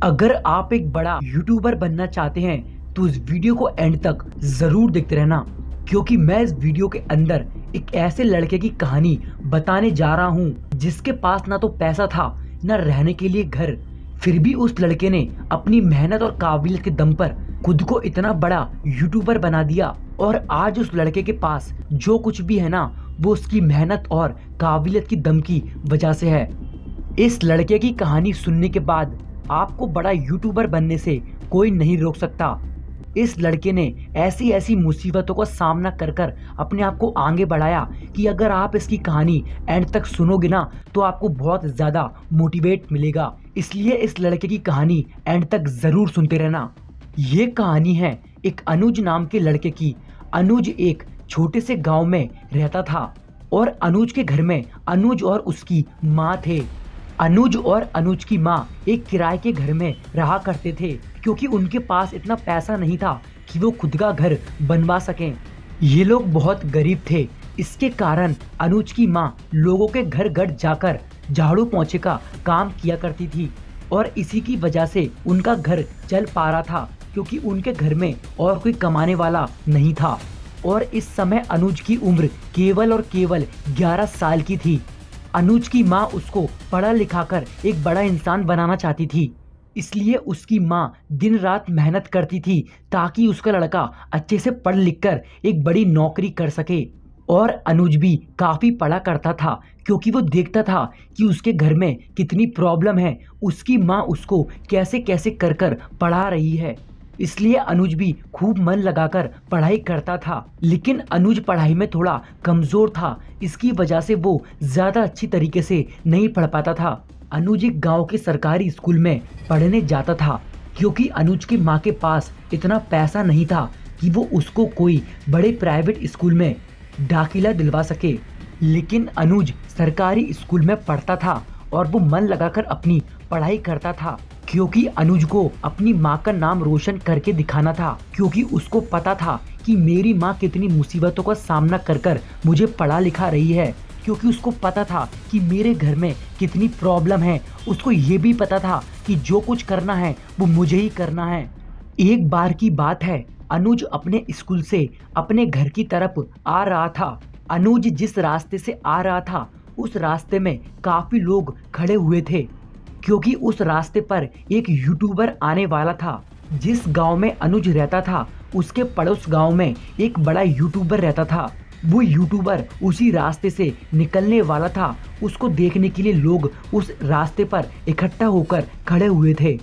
अगर आप एक बड़ा यूट्यूबर बनना चाहते हैं तो इस वीडियो को एंड तक जरूर देखते रहना, क्योंकि मैं इस वीडियो के अंदर एक ऐसे लड़के की कहानी बताने जा रहा हूँ जिसके पास ना तो पैसा था ना रहने के लिए घर। फिर भी उस लड़के ने अपनी मेहनत और काबिलियत के दम पर खुद को इतना बड़ा यूट्यूबर बना दिया और आज उस लड़के के पास जो कुछ भी है ना, वो उसकी मेहनत और काबिलियत की दम की वजह से है। इस लड़के की कहानी सुनने के बाद आपको बड़ा यूट्यूबर बनने से कोई नहीं रोक सकता। इस लड़के ने ऐसी ऐसी मुसीबतों का सामना कर कर अपने आप को आगे बढ़ाया कि अगर आप इसकी कहानी एंड तक सुनोगे ना तो आपको बहुत ज़्यादा मोटिवेट मिलेगा। इसलिए इस लड़के की कहानी एंड तक ज़रूर सुनते रहना। ये कहानी है एक अनुज नाम के लड़के की। अनुज एक छोटे से गांव में रहता था और अनुज के घर में अनुज और उसकी माँ थे। अनुज और अनुज की माँ एक किराए के घर में रहा करते थे, क्योंकि उनके पास इतना पैसा नहीं था कि वो खुद का घर बनवा सकें। ये लोग बहुत गरीब थे। इसके कारण अनुज की माँ लोगों के घर घर जाकर झाड़ू पोंछे का काम किया करती थी और इसी की वजह से उनका घर चल पा रहा था, क्योंकि उनके घर में और कोई कमाने वाला नहीं था। और इस समय अनुज की उम्र केवल और केवल 11 साल की थी। अनुज की माँ उसको पढ़ा लिखा कर एक बड़ा इंसान बनाना चाहती थी, इसलिए उसकी माँ दिन रात मेहनत करती थी ताकि उसका लड़का अच्छे से पढ़ लिख कर एक बड़ी नौकरी कर सके। और अनुज भी काफ़ी पढ़ा करता था, क्योंकि वो देखता था कि उसके घर में कितनी प्रॉब्लम है, उसकी माँ उसको कैसे कैसे कर कर पढ़ा रही है। इसलिए अनुज भी खूब मन लगाकर पढ़ाई करता था। लेकिन अनुज पढ़ाई में थोड़ा कमज़ोर था, इसकी वजह से वो ज़्यादा अच्छी तरीके से नहीं पढ़ पाता था। अनुज एक गांव के सरकारी स्कूल में पढ़ने जाता था, क्योंकि अनुज की माँ के पास इतना पैसा नहीं था कि वो उसको कोई बड़े प्राइवेट स्कूल में दाखिला दिलवा सके। लेकिन अनुज सरकारी स्कूल में पढ़ता था और वो मन लगाकर अपनी पढ़ाई करता था, क्योंकि अनुज को अपनी माँ का नाम रोशन करके दिखाना था। क्योंकि उसको पता था कि मेरी माँ कितनी मुसीबतों का सामना कर कर मुझे पढ़ा लिखा रही है, क्योंकि उसको पता था कि मेरे घर में कितनी प्रॉब्लम है। उसको ये भी पता था कि जो कुछ करना है वो मुझे ही करना है। एक बार की बात है, अनुज अपने स्कूल से अपने घर की तरफ आ रहा था। अनुज जिस रास्ते से आ रहा था उस रास्ते में काफ़ी लोग खड़े हुए थे, क्योंकि उस रास्ते पर एक यूट्यूबर आने वाला था। जिस गांव में अनुज रहता था उसके पड़ोस गांव में एक बड़ा यूट्यूबर रहता था। वो यूट्यूबर उसी रास्ते से निकलने वाला था। उसको देखने के लिए लोग उस रास्ते पर इकट्ठा होकर खड़े हुए थे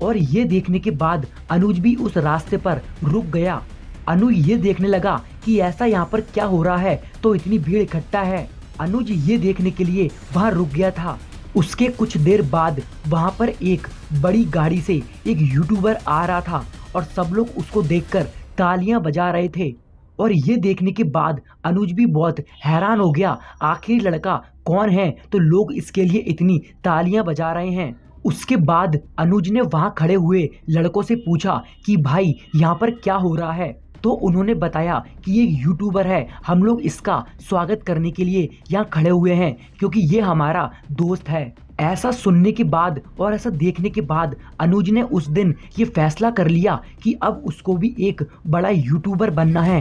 और ये देखने के बाद अनुज भी उस रास्ते पर रुक गया। अनुज ये देखने लगा कि ऐसा यहाँ पर क्या हो रहा है, तो इतनी भीड़ इकट्ठा है। अनुज ये देखने के लिए वहाँ रुक गया था। उसके कुछ देर बाद वहाँ पर एक बड़ी गाड़ी से एक यूट्यूबर आ रहा था और सब लोग उसको देखकर तालियां बजा रहे थे। और ये देखने के बाद अनुज भी बहुत हैरान हो गया, आखिर लड़का कौन है तो लोग इसके लिए इतनी तालियां बजा रहे हैं। उसके बाद अनुज ने वहाँ खड़े हुए लड़कों से पूछा कि भाई यहाँ पर क्या हो रहा है। तो उन्होंने बताया कि ये यूट्यूबर है, हम लोग इसका स्वागत करने के लिए यहाँ खड़े हुए हैं, क्योंकि ये हमारा दोस्त है। ऐसा सुनने के बाद और ऐसा देखने के बाद अनुज ने उस दिन ये फैसला कर लिया कि अब उसको भी एक बड़ा यूट्यूबर बनना है,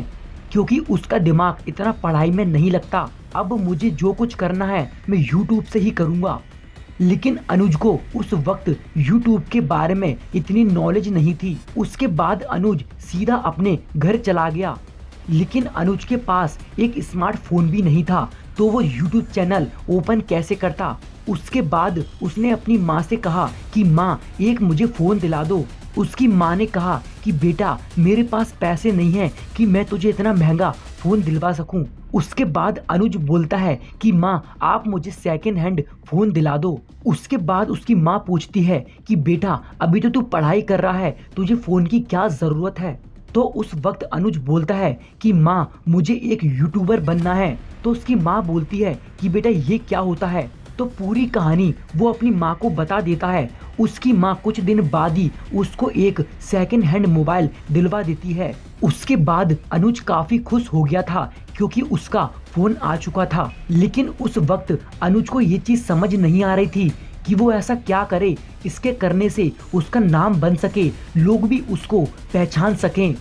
क्योंकि उसका दिमाग इतना पढ़ाई में नहीं लगता। अब मुझे जो कुछ करना है मैं यूट्यूब से ही करूँगा। लेकिन अनुज को उस वक्त YouTube के बारे में इतनी नॉलेज नहीं थी। उसके बाद अनुज सीधा अपने घर चला गया। लेकिन अनुज के पास एक स्मार्टफोन भी नहीं था, तो वो YouTube चैनल ओपन कैसे करता। उसके बाद उसने अपनी माँ से कहा कि माँ एक मुझे फ़ोन दिला दो। उसकी माँ ने कहा कि बेटा मेरे पास पैसे नहीं हैं कि मैं तुझे इतना महंगा फ़ोन दिलवा सकूं। उसके बाद अनुज बोलता है कि माँ आप मुझे सेकंड हैंड फ़ोन दिला दो। उसके बाद उसकी माँ पूछती है कि बेटा अभी तो तू पढ़ाई कर रहा है, तुझे फ़ोन की क्या ज़रूरत है। तो उस वक्त अनुज बोलता है कि माँ मुझे एक यूट्यूबर बनना है। तो उसकी माँ बोलती है कि बेटा ये क्या होता है। तो पूरी कहानी वो अपनी माँ को बता देता है। उसकी माँ कुछ दिन बाद ही उसको एक सेकंड हैंड मोबाइल दिलवा देती है। उसके बाद अनुज काफ़ी खुश हो गया था, क्योंकि उसका फ़ोन आ चुका था। लेकिन उस वक्त अनुज को ये चीज़ समझ नहीं आ रही थी कि वो ऐसा क्या करे इसके करने से उसका नाम बन सके, लोग भी उसको पहचान सकें।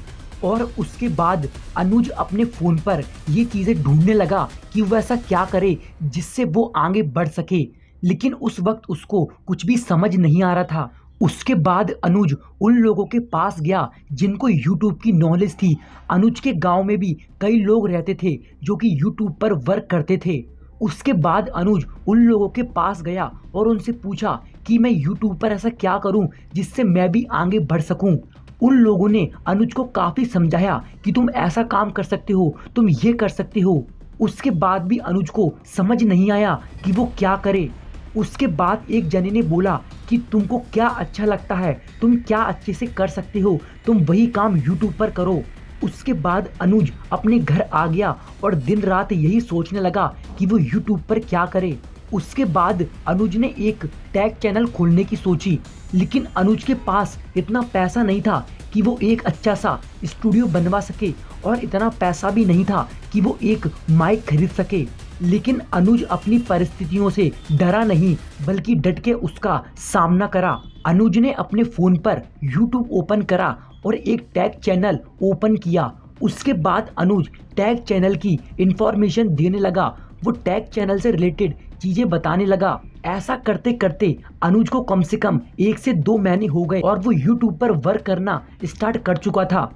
और उसके बाद अनुज अपने फ़ोन पर ये चीज़ें ढूंढने लगा कि वो ऐसा क्या करे जिससे वो आगे बढ़ सके, लेकिन उस वक्त उसको कुछ भी समझ नहीं आ रहा था। उसके बाद अनुज उन लोगों के पास गया जिनको यूट्यूब की नॉलेज थी। अनुज के गांव में भी कई लोग रहते थे जो कि यूट्यूब पर वर्क करते थे। उसके बाद अनुज उन लोगों के पास गया और उनसे पूछा कि मैं यूट्यूब पर ऐसा क्या करूं जिससे मैं भी आगे बढ़ सकूं। उन लोगों ने अनुज को काफ़ी समझाया कि तुम ऐसा काम कर सकते हो, तुम ये कर सकते हो। उसके बाद भी अनुज को समझ नहीं आया कि वो क्या करे। उसके बाद एक जने ने बोला कि तुमको क्या अच्छा लगता है, तुम क्या अच्छे से कर सकते हो, तुम वही काम यूट्यूब पर करो। उसके बाद अनुज अपने घर आ गया और दिन रात यही सोचने लगा कि वो यूट्यूब पर क्या करे। उसके बाद अनुज ने एक टैग चैनल खोलने की सोची, लेकिन अनुज के पास इतना पैसा नहीं था कि वो एक अच्छा सा स्टूडियो बनवा सके, और इतना पैसा भी नहीं था कि वो एक माइक खरीद सके। लेकिन अनुज अपनी परिस्थितियों से डरा नहीं, बल्कि डट के उसका सामना करा। अनुज ने अपने फ़ोन पर यूट्यूब ओपन करा और एक टैग चैनल ओपन किया। उसके बाद अनुज टैग चैनल की इंफॉर्मेशन देने लगा, वो टैग चैनल से रिलेटेड चीज़ें बताने लगा। ऐसा करते करते अनुज को कम से कम 1 से 2 महीने हो गए और वो यूट्यूब पर वर्क करना स्टार्ट कर चुका था।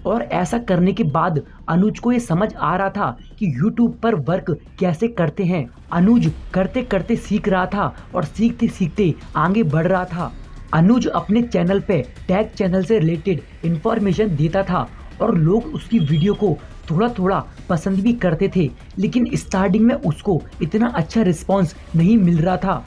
और ऐसा करने के बाद अनुज को ये समझ आ रहा था कि यूट्यूब पर वर्क कैसे करते हैं। अनुज करते करते सीख रहा था और सीखते सीखते आगे बढ़ रहा था। अनुज अपने चैनल पे टैग चैनल से रिलेटेड इंफॉर्मेशन देता था और लोग उसकी वीडियो को थोड़ा थोड़ा पसंद भी करते थे, लेकिन स्टार्टिंग में उसको इतना अच्छा रिस्पांस नहीं मिल रहा था।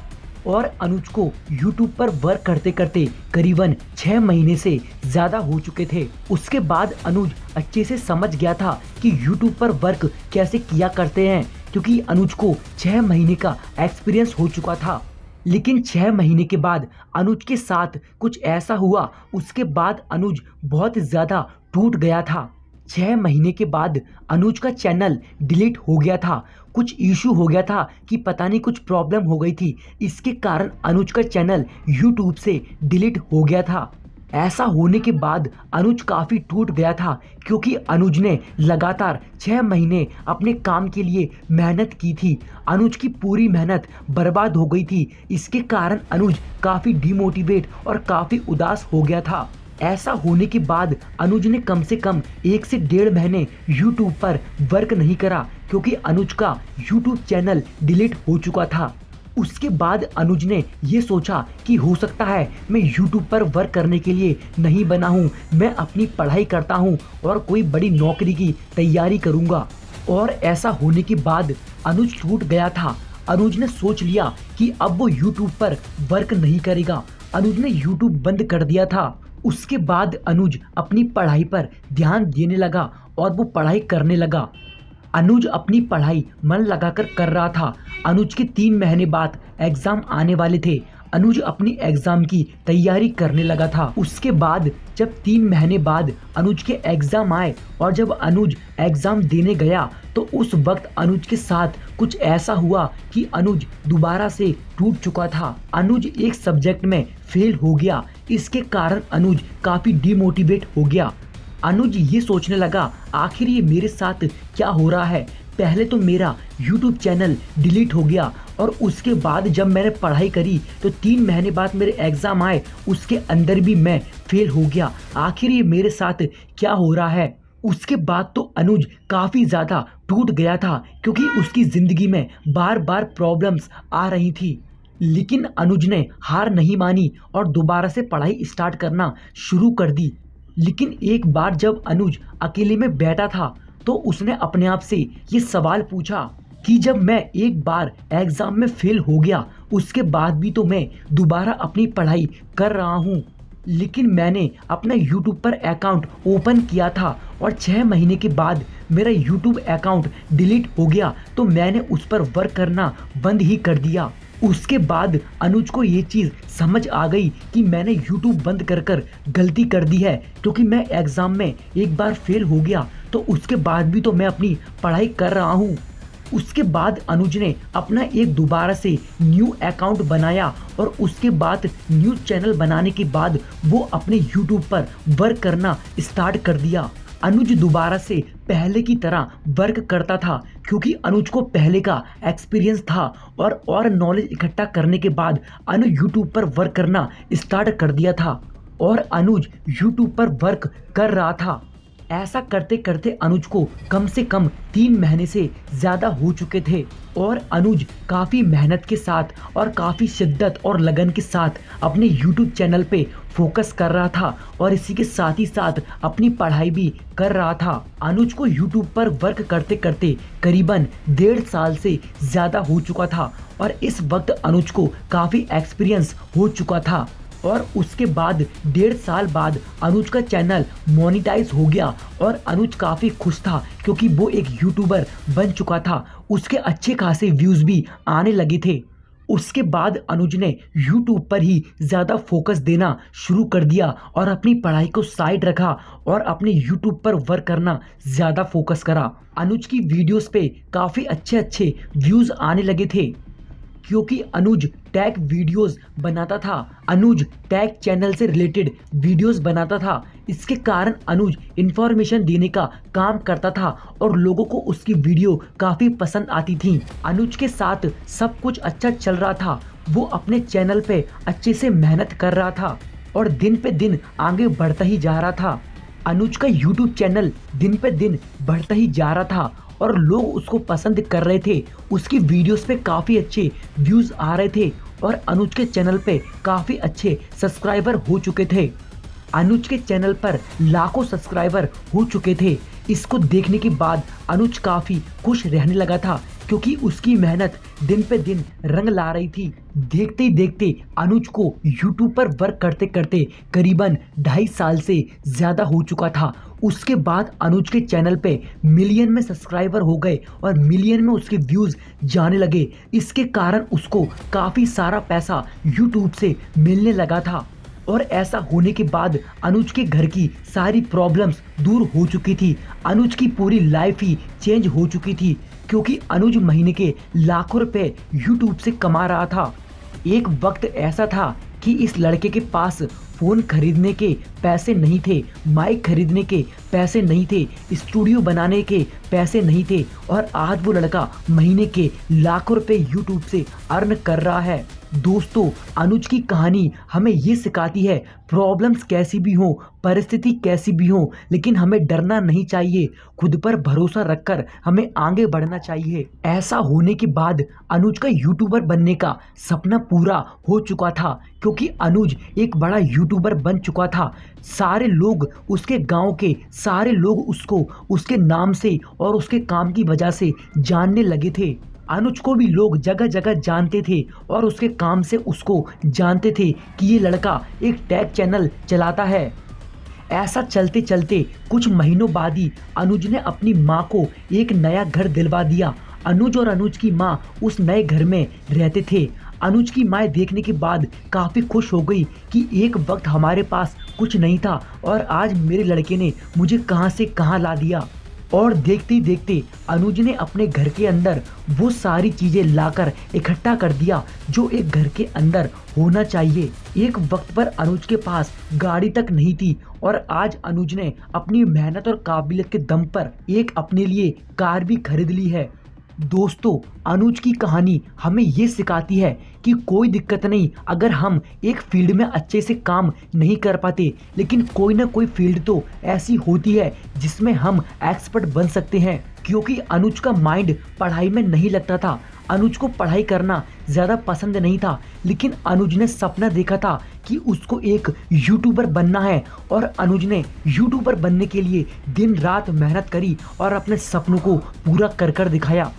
और अनुज को यूट्यूब पर वर्क करते करते करीबन 6 महीने से ज़्यादा हो चुके थे। उसके बाद अनुज अच्छे से समझ गया था कि यूट्यूब पर वर्क कैसे किया करते हैं, क्योंकि अनुज को 6 महीने का एक्सपीरियंस हो चुका था। लेकिन 6 महीने के बाद अनुज के साथ कुछ ऐसा हुआ, उसके बाद अनुज बहुत ज़्यादा टूट गया था। 6 महीने के बाद अनुज का चैनल डिलीट हो गया था। कुछ इशू हो गया था कि पता नहीं कुछ प्रॉब्लम हो गई थी, इसके कारण अनुज का चैनल यूट्यूब से डिलीट हो गया था। ऐसा होने के बाद अनुज काफ़ी टूट गया था, क्योंकि अनुज ने लगातार 6 महीने अपने काम के लिए मेहनत की थी। अनुज की पूरी मेहनत बर्बाद हो गई थी। इसके कारण अनुज काफ़ी डिमोटिवेट और काफ़ी उदास हो गया था। ऐसा होने के बाद अनुज ने कम से कम 1 से 1.5 महीने यूट्यूब पर वर्क नहीं करा, क्योंकि अनुज का यूट्यूब चैनल डिलीट हो चुका था। उसके बाद अनुज ने ये सोचा कि हो सकता है मैं यूट्यूब पर वर्क करने के लिए नहीं बना हूँ, मैं अपनी पढ़ाई करता हूँ और कोई बड़ी नौकरी की तैयारी करूँगा। और ऐसा होने के बाद अनुज टूट गया था। अनुज ने सोच लिया कि अब वो यूट्यूब पर वर्क नहीं करेगा। अनुज ने यूट्यूब बंद कर दिया था। उसके बाद अनुज अपनी पढ़ाई पर ध्यान देने लगा और वो पढ़ाई करने लगा। अनुज अपनी पढ़ाई मन लगाकर कर रहा था। अनुज के 3 महीने बाद एग्ज़ाम आने वाले थे। अनुज अपनी एग्ज़ाम की तैयारी करने लगा था। उसके बाद जब 3 महीने बाद अनुज के एग्ज़ाम आए और जब अनुज एग्ज़ाम देने गया, तो उस वक्त अनुज के साथ कुछ ऐसा हुआ कि अनुज दोबारा से टूट चुका था। अनुज एक सब्जेक्ट में फेल हो गया। इसके कारण अनुज काफ़ी डिमोटिवेट हो गया। अनुज ये सोचने लगा, आखिर ये मेरे साथ क्या हो रहा है। पहले तो मेरा YouTube चैनल डिलीट हो गया और उसके बाद जब मैंने पढ़ाई करी तो 3 महीने बाद मेरे एग्ज़ाम आए, उसके अंदर भी मैं फेल हो गया। आखिर ये मेरे साथ क्या हो रहा है। उसके बाद तो अनुज काफ़ी ज़्यादा टूट गया था, क्योंकि उसकी ज़िंदगी में बार बार प्रॉब्लम्स आ रही थी। लेकिन अनुज ने हार नहीं मानी और दोबारा से पढ़ाई स्टार्ट करना शुरू कर दी। लेकिन एक बार जब अनुज अकेले में बैठा था, तो उसने अपने आप से ये सवाल पूछा कि जब मैं एक बार एग्ज़ाम में फेल हो गया, उसके बाद भी तो मैं दोबारा अपनी पढ़ाई कर रहा हूँ, लेकिन मैंने अपना YouTube पर अकाउंट ओपन किया था और 6 महीने के बाद मेरा YouTube अकाउंट डिलीट हो गया, तो मैंने उस पर वर्क करना बंद ही कर दिया। उसके बाद अनुज को ये चीज़ समझ आ गई कि मैंने YouTube बंद कर गलती कर दी है, क्योंकि मैं एग्ज़ाम में एक बार फेल हो गया, तो उसके बाद भी तो मैं अपनी पढ़ाई कर रहा हूँ। उसके बाद अनुज ने अपना एक दोबारा से न्यू अकाउंट बनाया और उसके बाद न्यू चैनल बनाने के बाद वो अपने यूट्यूब पर वर्क करना स्टार्ट कर दिया। अनुज दोबारा से पहले की तरह वर्क करता था क्योंकि अनुज को पहले का एक्सपीरियंस था और नॉलेज इकट्ठा करने के बाद अनुज यूट्यूब पर वर्क करना स्टार्ट कर दिया था और अनुज यूट्यूब पर वर्क कर रहा था। ऐसा करते करते अनुज को कम से कम 3 महीने से ज़्यादा हो चुके थे और अनुज काफ़ी मेहनत के साथ और काफ़ी शिद्दत और लगन के साथ अपने YouTube चैनल पे फोकस कर रहा था और इसी के साथ ही साथ अपनी पढ़ाई भी कर रहा था। अनुज को YouTube पर वर्क करते करते करीबन 1.5 साल से ज़्यादा हो चुका था और इस वक्त अनुज को काफ़ी एक्सपीरियंस हो चुका था और उसके बाद 1.5 साल बाद अनुज का चैनल मोनेटाइज हो गया और अनुज काफ़ी खुश था क्योंकि वो एक यूट्यूबर बन चुका था। उसके अच्छे खासे व्यूज़ भी आने लगे थे। उसके बाद अनुज ने यूट्यूब पर ही ज़्यादा फोकस देना शुरू कर दिया और अपनी पढ़ाई को साइड रखा और अपने यूट्यूब पर वर्क करना ज़्यादा फोकस करा। अनुज की वीडियोस पे काफ़ी अच्छे व्यूज़ आने लगे थे क्योंकि अनुज टैग वीडियोस बनाता था। अनुज टैग चैनल से रिलेटेड वीडियोस बनाता था। इसके कारण अनुज इंफॉर्मेशन देने का काम करता था और लोगों को उसकी वीडियो काफ़ी पसंद आती थी। अनुज के साथ सब कुछ अच्छा चल रहा था। वो अपने चैनल पे अच्छे से मेहनत कर रहा था और दिन पे दिन आगे बढ़ता ही जा रहा था। अनुज का यूट्यूब चैनल दिन पे दिन बढ़ता ही जा रहा था और लोग उसको पसंद कर रहे थे। उसकी वीडियोस पे काफ़ी अच्छे व्यूज़ आ रहे थे और अनुज के चैनल पे काफ़ी अच्छे सब्सक्राइबर हो चुके थे। अनुज के चैनल पर लाखों सब्सक्राइबर हो चुके थे। इसको देखने के बाद अनुज काफ़ी खुश रहने लगा था क्योंकि उसकी मेहनत दिन पे दिन रंग ला रही थी। देखते ही देखते अनुज को यूट्यूब पर वर्क करते करते करीबन 2.5 साल से ज़्यादा हो चुका था। उसके बाद अनुज के चैनल पे मिलियन में सब्सक्राइबर हो गए और मिलियन में उसके व्यूज़ जाने लगे। इसके कारण उसको काफ़ी सारा पैसा यूट्यूब से मिलने लगा था और ऐसा होने के बाद अनुज के घर की सारी प्रॉब्लम्स दूर हो चुकी थी। अनुज की पूरी लाइफ ही चेंज हो चुकी थी क्योंकि अनुज महीने के लाखों रुपए यूट्यूब से कमा रहा था। एक वक्त ऐसा था कि इस लड़के के पास फ़ोन खरीदने के पैसे नहीं थे, माइक खरीदने के पैसे नहीं थे, स्टूडियो बनाने के पैसे नहीं थे और आज वो लड़का महीने के लाखों रुपए यूट्यूब से अर्न कर रहा है। दोस्तों, अनुज की कहानी हमें ये सिखाती है प्रॉब्लम्स कैसी भी हो, परिस्थिति कैसी भी हो, लेकिन हमें डरना नहीं चाहिए। खुद पर भरोसा रखकर हमें आगे बढ़ना चाहिए। ऐसा होने के बाद अनुज का यूट्यूबर बनने का सपना पूरा हो चुका था क्योंकि अनुज एक बड़ा यूट्यूबर बन चुका था। सारे लोग, उसके गांव के सारे लोग उसको उसके नाम से और उसके काम की वजह से जानने लगे थे। अनुज को भी लोग जगह जगह जानते थे और उसके काम से उसको जानते थे कि ये लड़का एक टैग चैनल चलाता है। ऐसा चलते चलते कुछ महीनों बाद ही अनुज ने अपनी माँ को एक नया घर दिलवा दिया। अनुज और अनुज की माँ उस नए घर में रहते थे। अनुज की माँ देखने के बाद काफ़ी खुश हो गई कि एक वक्त हमारे पास कुछ नहीं था और आज मेरे लड़के ने मुझे कहाँ से कहाँ ला दिया। और देखते ही देखते अनुज ने अपने घर के अंदर वो सारी चीज़ें लाकर इकट्ठा कर दिया जो एक घर के अंदर होना चाहिए। एक वक्त पर अनुज के पास गाड़ी तक नहीं थी और आज अनुज ने अपनी मेहनत और काबिलियत के दम पर एक अपने लिए कार भी खरीद ली है। दोस्तों, अनुज की कहानी हमें ये सिखाती है कि कोई दिक्कत नहीं अगर हम एक फील्ड में अच्छे से काम नहीं कर पाते, लेकिन कोई ना कोई फील्ड तो ऐसी होती है जिसमें हम एक्सपर्ट बन सकते हैं। क्योंकि अनुज का माइंड पढ़ाई में नहीं लगता था, अनुज को पढ़ाई करना ज़्यादा पसंद नहीं था, लेकिन अनुज ने सपना देखा था कि उसको एक यूट्यूबर बनना है और अनुज ने यूट्यूबर बनने के लिए दिन रात मेहनत करी और अपने सपनों को पूरा कर कर दिखाया।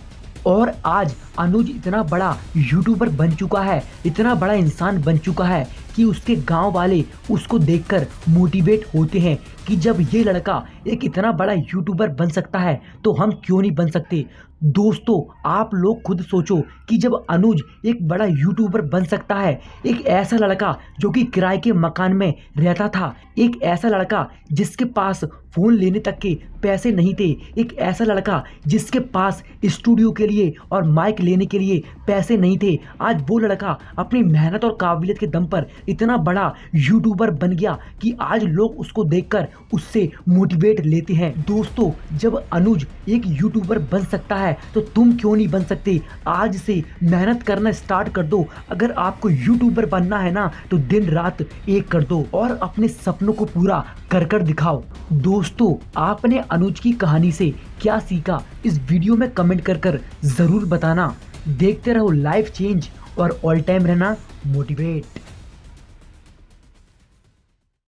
और आज अनुज इतना बड़ा यूट्यूबर बन चुका है, इतना बड़ा इंसान बन चुका है कि उसके गांव वाले उसको देखकर मोटिवेट होते हैं कि जब ये लड़का एक इतना बड़ा यूट्यूबर बन सकता है तो हम क्यों नहीं बन सकते। दोस्तों आप लोग खुद सोचो कि जब अनुज एक बड़ा यूट्यूबर बन सकता है, एक ऐसा लड़का जो कि किराए के मकान में रहता था, एक ऐसा लड़का जिसके पास फोन लेने तक के पैसे नहीं थे, एक ऐसा लड़का जिसके पास स्टूडियो के लिए और माइक लेने के लिए पैसे नहीं थे, आज वो लड़का अपनी मेहनत और काबिलियत के दम पर इतना बड़ा यूट्यूबर बन गया कि आज लोग उसको देखकर उससे मोटिवेट लेते हैं। दोस्तों जब अनुज एक यूट्यूबर बन सकता है तो तुम क्यों नहीं बन सकते। आज से मेहनत करना स्टार्ट कर दो। अगर आपको यूट्यूबर बनना है ना तो दिन रात एक कर दो और अपने सपनों को पूरा कर दिखाओ। दोस्तों आपने अनुज की कहानी से क्या सीखा इस वीडियो में कमेंट कर जरूर बताना। देखते रहो लाइफ चेंज और ऑल टाइम रहना मोटिवेट।